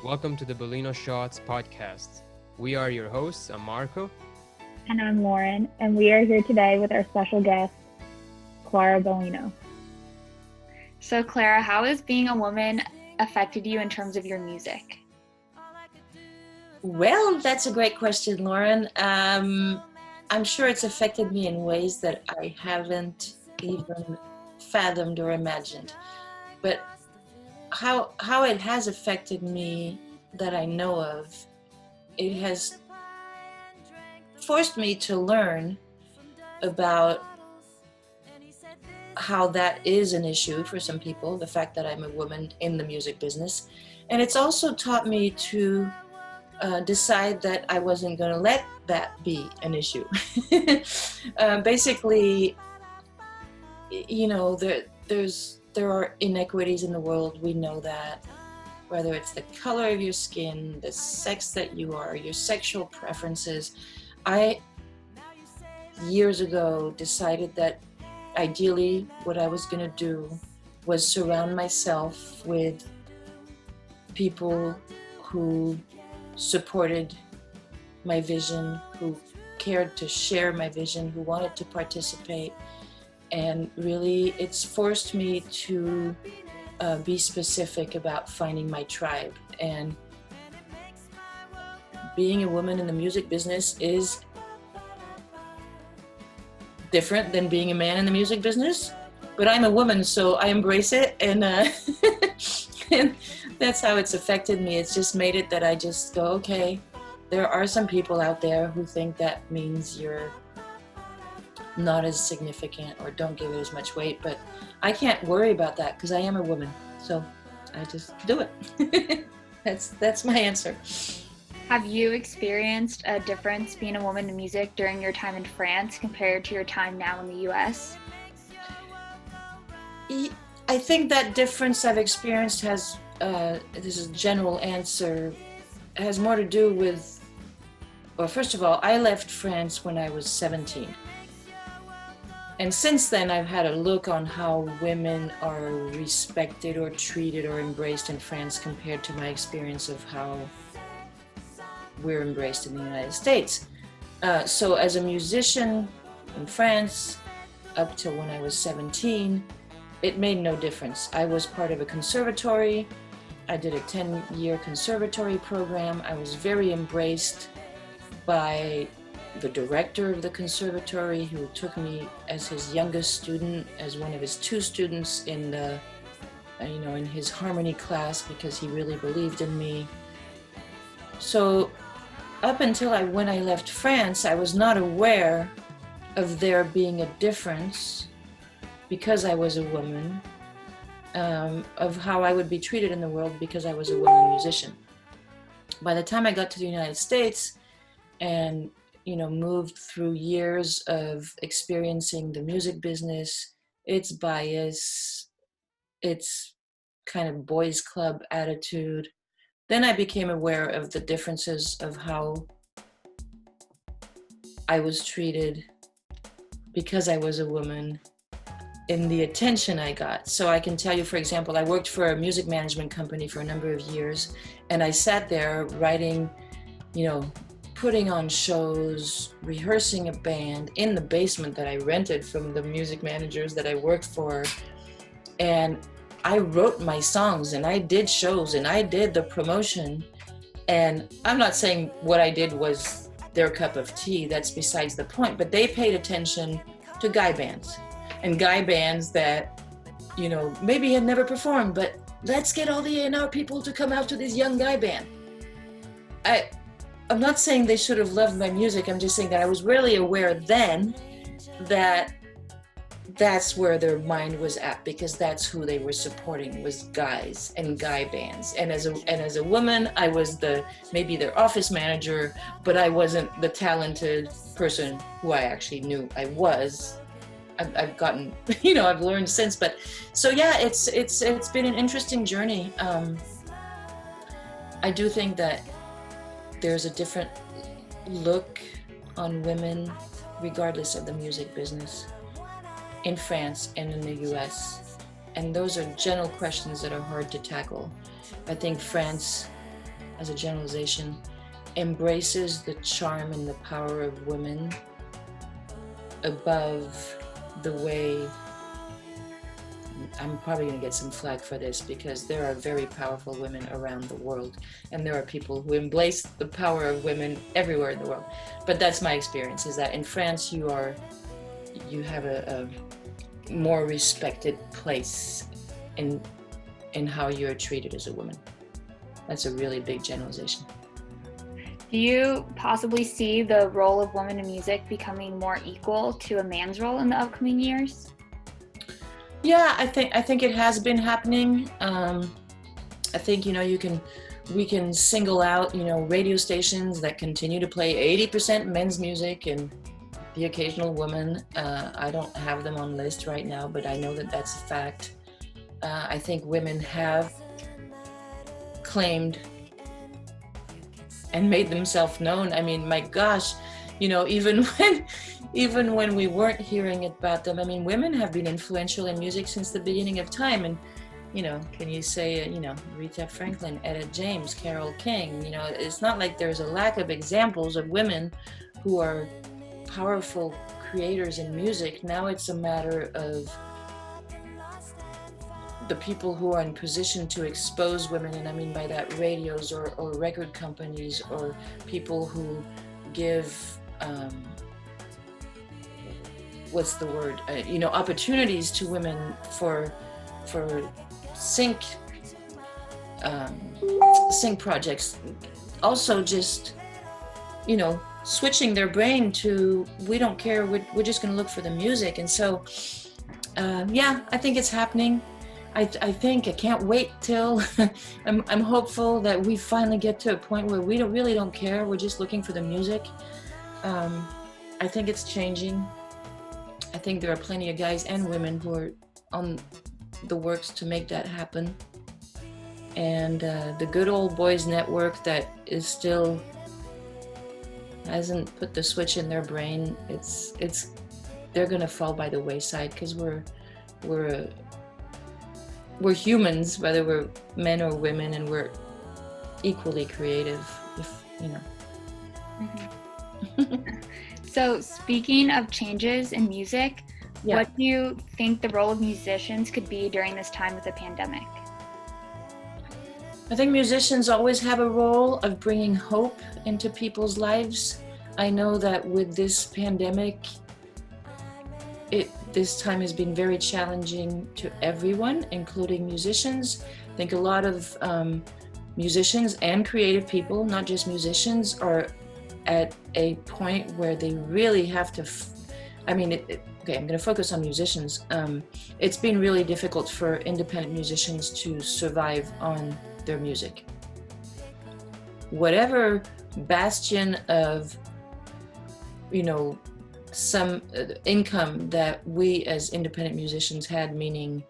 Welcome to the Bellino Shots podcast. We are your hosts. I'm Marco. And I'm Lauren, and we are here today with our special guest, Clara Bellino. So, Clara, how has being a woman affected you in terms of your music? Well, that's a great question, Lauren. I'm sure it's affected me in ways that I haven't even fathomed or imagined. But how it has affected me that I know of, it has forced me to learn about how that is an issue for some people, the fact that I'm a woman in the music business. And it's also taught me to decide that I wasn't going to let that be an issue. Basically, you know, there are inequities in the world. We know that, whether it's the color of your skin, the sex that you are, your sexual preferences. I, years ago, decided that ideally what I was going to do was surround myself with people who supported my vision, who cared to share my vision, who wanted to participate. And really, it's forced me to be specific about finding my tribe. And being a woman in the music business is different than being a man in the music business. But I'm a woman, so I embrace it. And, and that's how it's affected me. It's just made it that I just go, okay, there are some people out there who think that means you're not as significant or don't give it as much weight, but I can't worry about that because I am a woman, so I just do it. That's my answer. Have you experienced a difference being a woman in music during your time in France compared to your time now in the US? I think that difference I've experienced has, this is a general answer, has more to do with, well, first of all, I left France when I was 17. And since then, I've had a look on how women are respected or treated or embraced in France compared to my experience of how we're embraced in the United States. So as a musician in France, up till when I was 17, it made no difference. I was part of a conservatory. I did a 10-year conservatory program. I was very embraced by the director of the conservatory, who took me as his youngest student, as one of his two students in the, in his harmony class, because he really believed in me. So up until when I left France, I was not aware of there being a difference, because I was a woman, of how I would be treated in the world because I was a woman musician. By the time I got to the United States and moved through years of experiencing the music business, its bias, its kind of boys club attitude, then I became aware of the differences of how I was treated because I was a woman, in the attention I got. So I can tell you, for example, I worked for a music management company for a number of years, and I sat there writing, putting on shows, rehearsing a band in the basement that I rented from the music managers that I worked for. And I wrote my songs and I did shows and I did the promotion. And I'm not saying what I did was their cup of tea, that's besides the point, but they paid attention to guy bands. And guy bands that, maybe had never performed, but let's get all the A&R people to come out to this young guy band. I'm not saying they should have loved my music. I'm just saying that I was really aware then that that's where their mind was at, because that's who they were supporting, was guys and guy bands. And as a woman, I was maybe their office manager, but I wasn't the talented person who I actually knew I was. I've gotten, I've learned since, but so yeah, it's been an interesting journey. I do think that there's a different look on women, regardless of the music business, in France and in the US. And those are general questions that are hard to tackle. I think France as a generalization, embraces the charm and the power of women above the way, I'm probably going to get some flack for this because there are very powerful women around the world, and there are people who embrace the power of women everywhere in the world. But that's my experience, is that in France you have a more respected place in how you're treated as a woman. That's a really big generalization. Do you possibly see the role of women in music becoming more equal to a man's role in the upcoming years? Yeah, I think it has been happening. I think, we can single out, radio stations that continue to play 80% men's music and the occasional woman. I don't have them on list right now, but I know that that's a fact. I think women have claimed and made themselves known. I mean, my gosh, even when we weren't hearing about them, I mean, women have been influential in music since the beginning of time. And, can you say, Rita Franklin, Etta James, Carole King, it's not like there's a lack of examples of women who are powerful creators in music. Now it's a matter of the people who are in position to expose women, and I mean by that radios or record companies or people who give opportunities to women for sync projects. Also just switching their brain to, we don't care, we're just going to look for the music. And so I think it's happening. I can't wait till I'm hopeful that we finally get to a point where we really don't care. We're just looking for the music. I think it's changing. I think there are plenty of guys and women who are on the works to make that happen. And the good old boys network that is still hasn't put the switch in their brain, they're gonna fall by the wayside, because we're humans, whether we're men or women, and we're equally creative, So speaking of changes in music, what do you think the role of musicians could be during this time with the pandemic? I think musicians always have a role of bringing hope into people's lives. I know that with this pandemic, this time has been very challenging to everyone, including musicians. I think a lot of musicians and creative people, not just musicians, are at a point where they really have to, I'm going to focus on musicians. It's been really difficult for independent musicians to survive on their music. Whatever bastion of, some income that we as independent musicians had, meaning,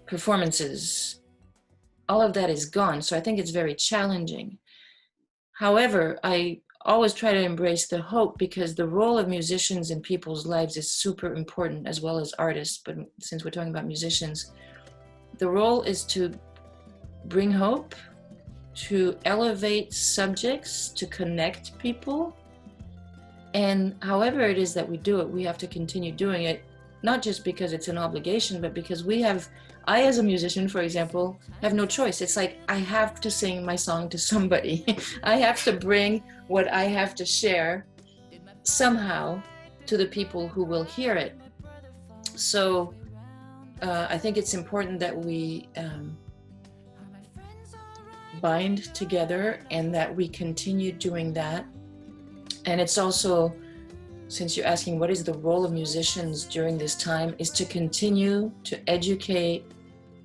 performances, all of that is gone. So I think it's very challenging. However, I always try to embrace the hope, because the role of musicians in people's lives is super important, as well as artists. But since we're talking about musicians, the role is to bring hope, to elevate subjects, to connect people. And however it is that we do it, we have to continue doing it, not just because it's an obligation, but because I as a musician, for example, have no choice. It's like I have to sing my song to somebody. I have to bring what I have to share somehow to the people who will hear it. So I think it's important that we bind together and that we continue doing that. And it's also, since you're asking what is the role of musicians during this time, is to continue to educate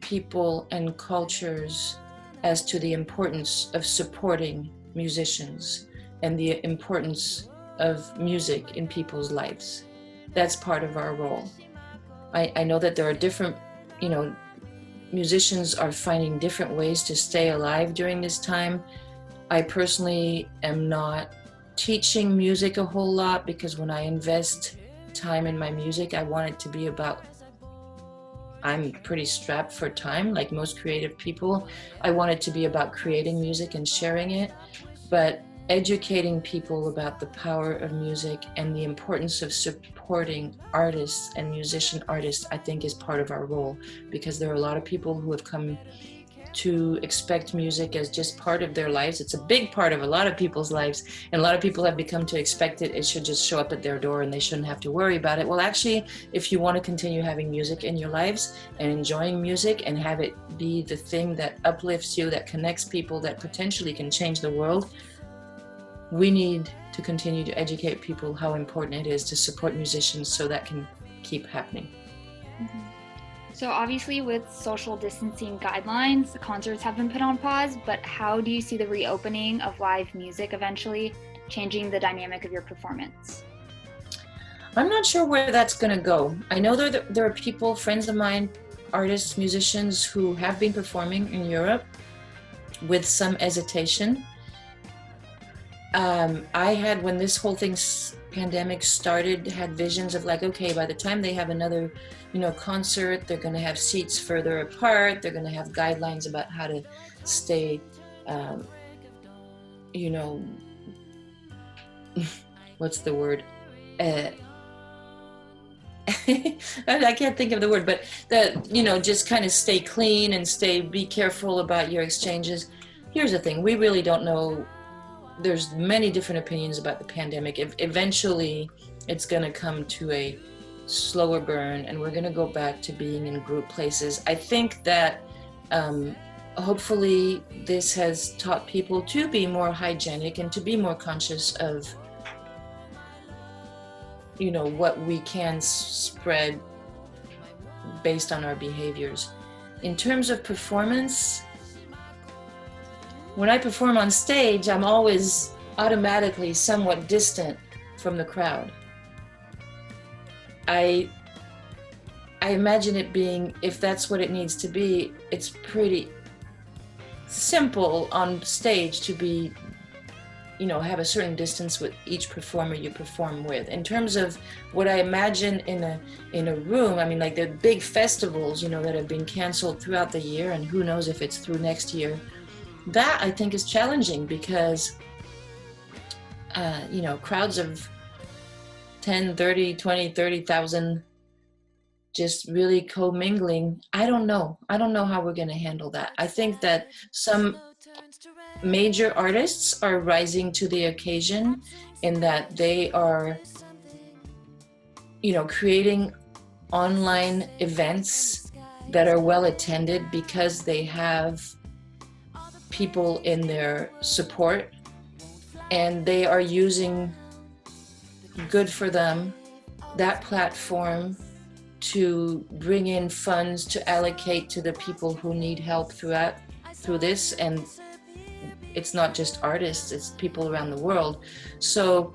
people and cultures as to the importance of supporting musicians and the importance of music in people's lives. That's part of our role. I know that there are different, musicians are finding different ways to stay alive during this time. I personally am not teaching music a whole lot, because when I invest time in my music, I want it to be about I'm pretty strapped for time, like most creative people. I want it to be about creating music and sharing it, but educating people about the power of music and the importance of supporting artists and musician artists, I think, is part of our role, because there are a lot of people who have come to expect music as just part of their lives. It's a big part of a lot of people's lives, and a lot of people have become to expect it should just show up at their door and they shouldn't have to worry about it. Well, actually, if you want to continue having music in your lives and enjoying music and have it be the thing that uplifts you, that connects people, that potentially can change the world, we need to continue to educate people how important it is to support musicians so that can keep happening. Mm-hmm. So obviously with social distancing guidelines, the concerts have been put on pause, but how do you see the reopening of live music eventually changing the dynamic of your performance? I'm not sure where that's going to go. I know there are people, friends of mine, artists, musicians who have been performing in Europe with some hesitation. I had, when this whole pandemic started, had visions of like, okay, by the time they have another, concert, they're going to have seats further apart. They're going to have guidelines about how to stay, what's the word? I can't think of the word, but that, just kind of stay clean and be careful about your exchanges. Here's the thing, we really don't know. There's many different opinions about the pandemic. Eventually, it's going to come to a slower burn, and we're going to go back to being in group places. I think that hopefully this has taught people to be more hygienic and to be more conscious of, what we can spread based on our behaviors. In terms of performance, when I perform on stage, I'm always automatically somewhat distant from the crowd. I imagine it being, if that's what it needs to be, it's pretty simple on stage to be, have a certain distance with each performer you perform with. In terms of what I imagine in a room, I mean, like the big festivals, that have been canceled throughout the year, and who knows if it's through next year. That I think is challenging because, crowds of 10, 30, 20, 30,000 just really commingling. I don't know how we're going to handle that. I think that some major artists are rising to the occasion in that they are, creating online events that are well attended because they have people in their support, and they are using, good for them, that platform to bring in funds to allocate to the people who need help through this. And it's not just artists, it's people around the world. So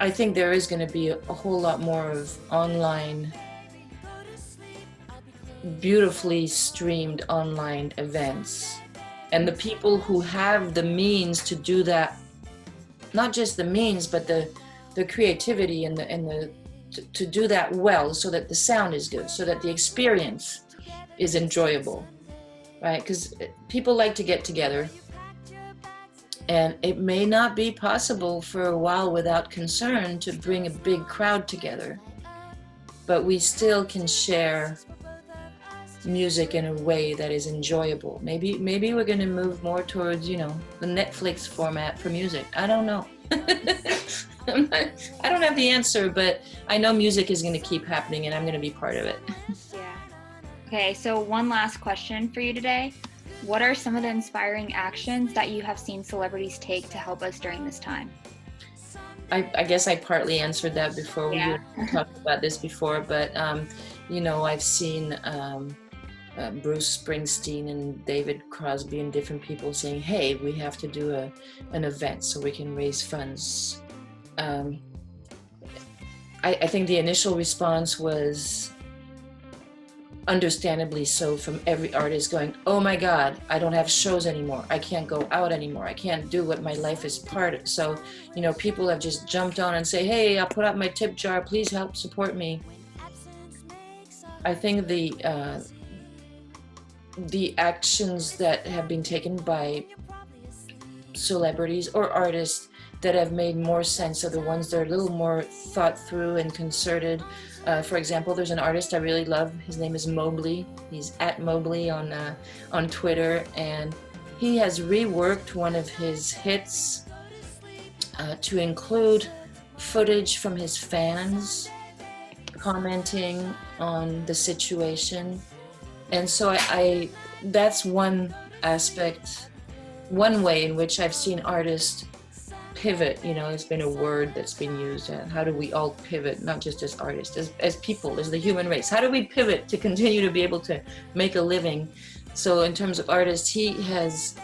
I think there is going to be a whole lot more of online, beautifully streamed online events. And the people who have the means to do that, not just the means, but the creativity and to do that well, so that the sound is good, so that the experience is enjoyable, right? Because people like to get together, and it may not be possible for a while without concern to bring a big crowd together, but we still can share music in a way that is enjoyable. Maybe we're going to move more towards, the Netflix format for music. I don't know. I don't have the answer, but I know music is going to keep happening, and I'm going to be part of it. Yeah. Okay, so one last question for you today. What are some of the inspiring actions that you have seen celebrities take to help us during this time? I guess I partly answered that before. Yeah. We talked about this before, but I've seen Bruce Springsteen and David Crosby and different people saying, hey, we have to do an event so we can raise funds. I think the initial response was understandably so from every artist going, oh my God, I don't have shows anymore. I can't go out anymore. I can't do what my life is part of. So, people have just jumped on and say, hey, I'll put out my tip jar. Please help support me. I think the the actions that have been taken by celebrities or artists that have made more sense are the ones that are a little more thought through and concerted. For example, there's an artist I really love. His name is Mobley. He's at Mobley on Twitter, and he has reworked one of his hits to include footage from his fans commenting on the situation. And so I that's one aspect, one way in which I've seen artists pivot. It's been a word that's been used. How do we all pivot, not just as artists, as people, as the human race? How do we pivot to continue to be able to make a living? So in terms of artists, he has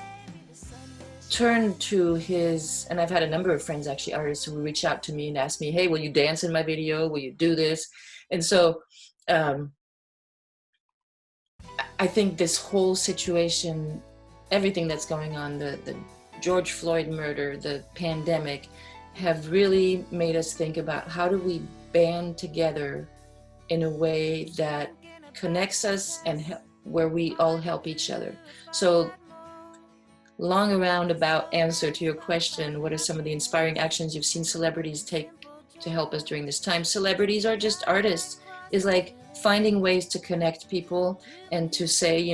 turned to his, and I've had a number of friends, actually artists, who reach out to me and ask me, hey, will you dance in my video? Will you do this? And so I think this whole situation, everything that's going on, the George Floyd murder, the pandemic, have really made us think about how do we band together in a way that connects us and where we all help each other. So, long roundabout answer to your question, what are some of the inspiring actions you've seen celebrities take to help us during this time? Celebrities are just artists. Is like finding ways to connect people and to say,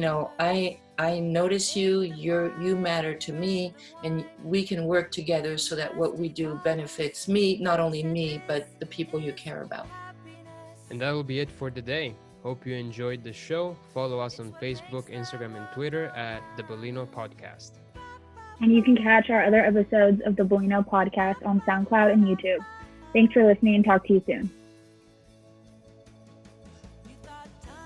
I notice you matter to me, and we can work together so that what we do benefits me, not only me, but the people you care about. And that will be it for today. Hope you enjoyed the show. Follow us on Facebook, Instagram, and Twitter at the Bellino Podcast. And you can catch our other episodes of the Bellino Podcast on SoundCloud and YouTube. Thanks for listening, and talk to you soon.